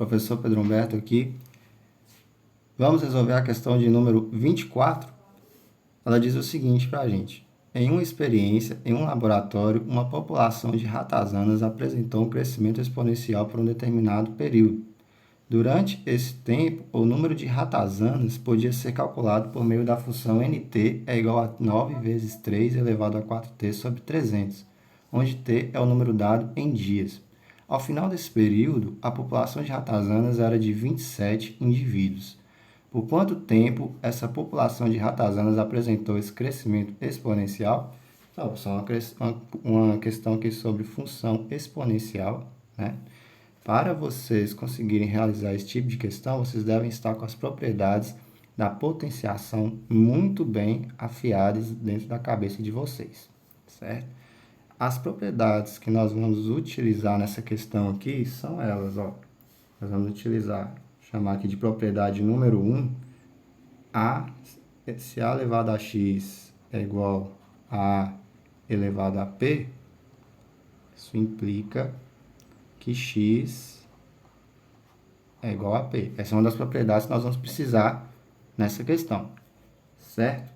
Professor Pedro Humberto aqui. Vamos resolver a questão de número 24. Ela diz o seguinte para a gente. Em uma experiência, em um laboratório, uma população de ratazanas apresentou um crescimento exponencial por um determinado período. Durante esse tempo, o número de ratazanas podia ser calculado por meio da função nt é igual a 9 vezes 3 elevado a 4t sobre 300, onde t é o número dado em dias. Ao final desse período, a população de ratazanas era de 27 indivíduos. Por quanto tempo essa população de ratazanas apresentou esse crescimento exponencial? Então, só uma questão aqui sobre função exponencial, né? Para vocês conseguirem realizar esse tipo de questão, vocês devem estar com as propriedades da potenciação muito bem afiadas dentro da cabeça de vocês, certo? As propriedades que nós vamos utilizar nessa questão aqui são elas, ó. Nós vamos chamar aqui de propriedade número 1, se A elevado a x é igual a A elevado a P, isso implica que x é igual a P. Essa é uma das propriedades que nós vamos precisar nessa questão, certo?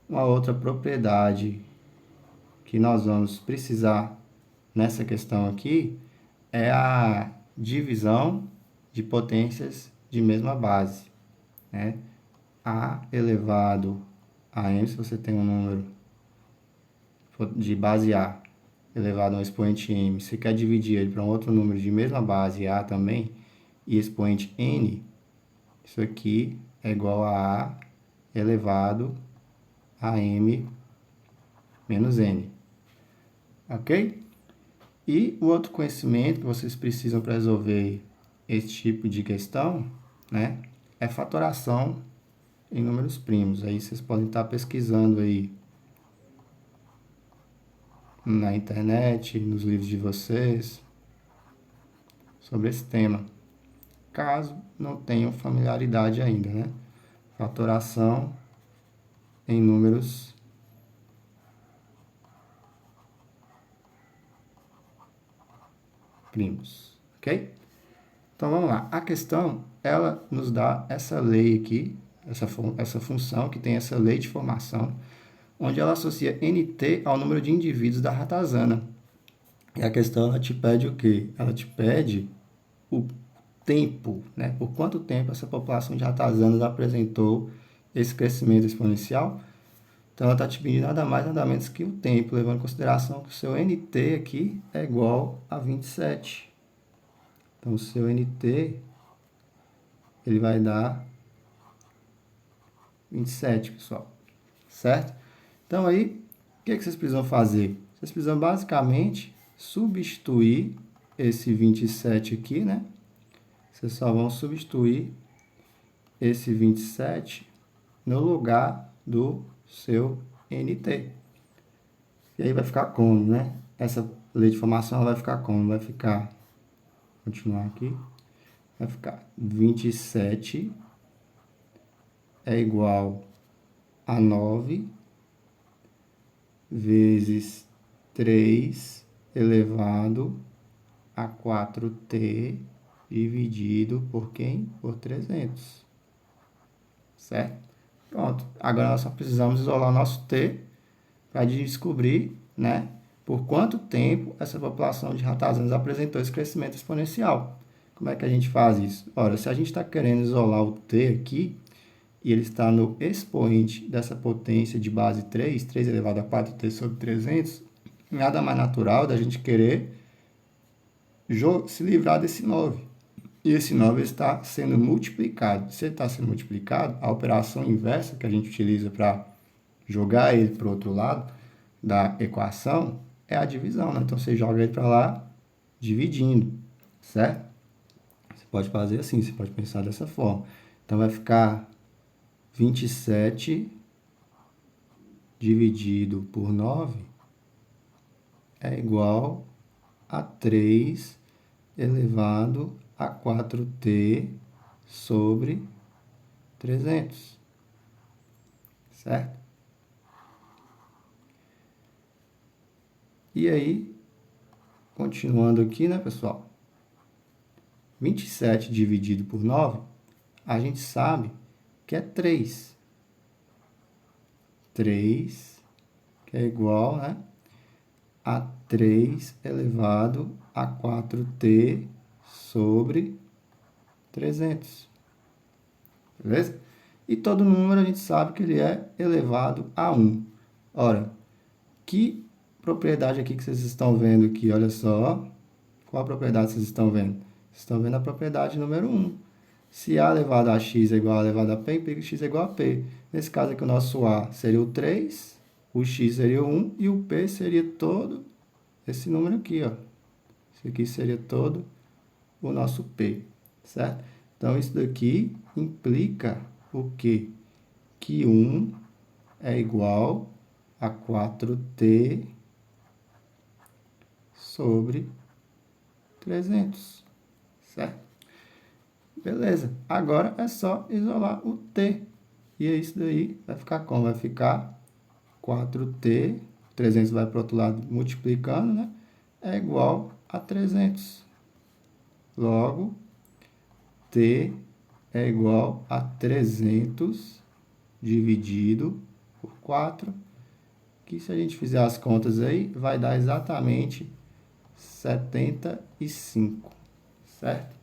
Uma outra propriedade que nós vamos precisar nessa questão aqui é a divisão de potências de mesma base, né? A elevado a m, se você tem um número de base A elevado a um expoente m, você quer dividir ele para um outro número de mesma base A também, e expoente n, isso aqui é igual a A elevado a m menos n. Ok? E o outro conhecimento que vocês precisam para resolver esse tipo de questão, né, é fatoração em números primos. Aí vocês podem estar pesquisando aí na internet, nos livros de vocês, sobre esse tema, caso não tenham familiaridade ainda, né? Fatoração em números primos, ok? Então vamos lá. A questão, ela nos dá essa lei aqui, essa função que tem essa lei de formação, onde ela associa nt ao número de indivíduos da ratazana. E a questão, ela te pede o quê? Ela te pede o tempo, né? Por quanto tempo essa população de ratazanas apresentou esse crescimento exponencial? Então, ela está te pedindo nada mais, nada menos que o tempo, levando em consideração que o seu nt aqui é igual a 27. Então, o seu nt, ele vai dar 27, pessoal. Certo? Então, aí, o que vocês precisam fazer? Vocês precisam, basicamente, substituir esse 27 aqui, né? Vocês só vão substituir esse 27 no lugar do seu nt. E aí vai ficar como, né? Essa lei de formação vai ficar como? Vai ficar, continuar aqui, vai ficar 27 é igual a 9 vezes 3 elevado a 4t dividido por quem? Por 300. Certo? Pronto. Agora nós só precisamos isolar o nosso t para descobrir, né, por quanto tempo essa população de ratazanas apresentou esse crescimento exponencial. Como é que a gente faz isso? Ora, se a gente está querendo isolar o t aqui, e ele está no expoente dessa potência de base 3, 3 elevado a 4t sobre 300, nada mais natural da gente querer se livrar desse 9. E esse 9 está sendo multiplicado. Se ele está sendo multiplicado, a operação inversa que a gente utiliza para jogar ele para o outro lado da equação é a divisão, né? Então, você joga ele para lá dividindo, certo? Você pode fazer assim, você pode pensar dessa forma. Então, vai ficar 27 dividido por 9 é igual a 3 elevado a 4t sobre 300, certo? E aí, continuando aqui, né, pessoal? 27 dividido por 9, a gente sabe que é 3. 3, que é igual, né, a 3 elevado a 4t sobre 300. Beleza? E todo número a gente sabe que ele é elevado a 1. Ora, que propriedade aqui que vocês estão vendo aqui? Olha só. Qual a propriedade vocês estão vendo? Vocês estão vendo a propriedade número 1. Se A elevado a x é igual a elevado a p, implica que x é igual a p. Nesse caso aqui, o nosso A seria o 3, o x seria o 1 e o p seria todo esse número aqui, ó. Isso aqui seria todo o nosso p, certo? Então, isso daqui implica o quê? Que 1 é igual a 4t sobre 300, certo? Beleza. Agora é só isolar o t. E isso daí vai ficar como? Vai ficar 4t, 300 vai para o outro lado multiplicando, né? É igual a 300. Logo, t é igual a 300 dividido por 4, que se a gente fizer as contas aí, vai dar exatamente 75, certo?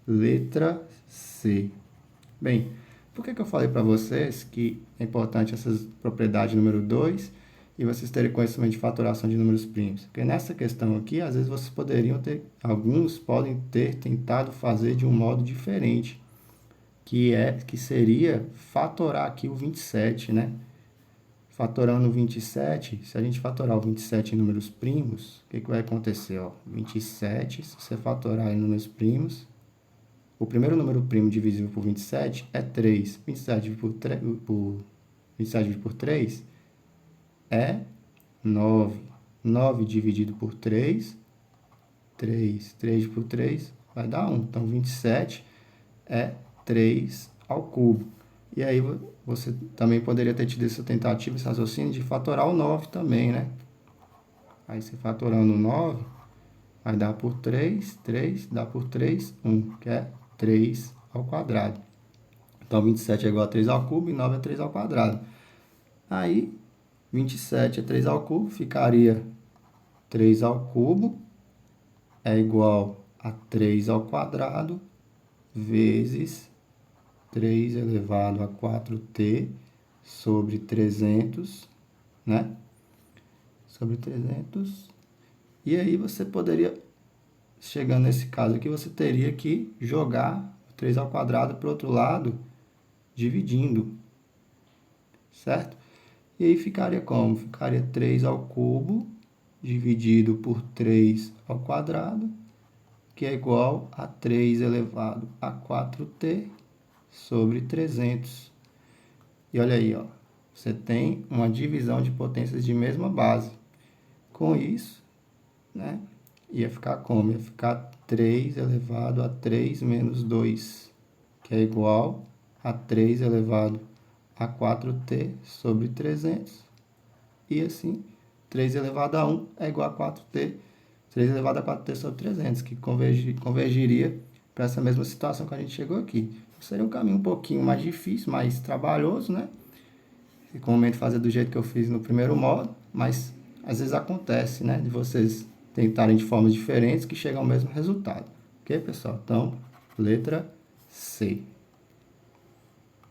Letra C. Bem, por que eu falei para vocês que é importante essas propriedades número 2 e vocês terem conhecimento de fatoração de números primos? Porque nessa questão aqui, às vezes vocês poderiam ter, alguns podem ter tentado fazer de um modo diferente, que seria fatorar aqui o 27, né? Fatorando o 27, se a gente fatorar o 27 em números primos, o que vai acontecer? Ó? 27, se você fatorar em números primos, o primeiro número primo divisível por 27 é 3. 27 dividido por 3 é 9. 9 dividido por 3, 3. 3 por 3 vai dar 1. Então, 27 é 3 ao cubo. E aí, você também poderia ter tido essa tentativa, esse raciocínio de fatorar o 9 também, né? Aí, você fatorando o 9, vai dar por 3, 3, dá por 3, 1, que é 3 ao quadrado. Então, 27 é igual a 3 ao cubo e 9 é 3 ao quadrado. Aí, 27 é 3 ao cubo, ficaria 3 ao cubo é igual a 3 ao quadrado vezes 3 elevado a 4t sobre 300, né? Sobre 300. E aí, você poderia, chegando nesse caso aqui, você teria que jogar 3 ao quadrado para o outro lado, dividindo, certo? E aí ficaria como? Ficaria 3 ao cubo dividido por 3 ao quadrado, que é igual a 3 elevado a 4t sobre 300. E olha aí, ó, você tem uma divisão de potências de mesma base. Com isso, né, ia ficar como? Ia ficar 3 elevado a 3 menos 2, que é igual a 3 elevado a 4t sobre 300. E assim, 3 elevado a 1 é igual a 4t. 3 elevado a 4t sobre 300, que convergiria para essa mesma situação que a gente chegou aqui. Seria um caminho um pouquinho mais difícil, mais trabalhoso, né? Recomendo fazer do jeito que eu fiz no primeiro modo, mas às vezes acontece, né? De vocês tentarem de formas diferentes que chegam ao mesmo resultado. Ok, pessoal? Então, letra C.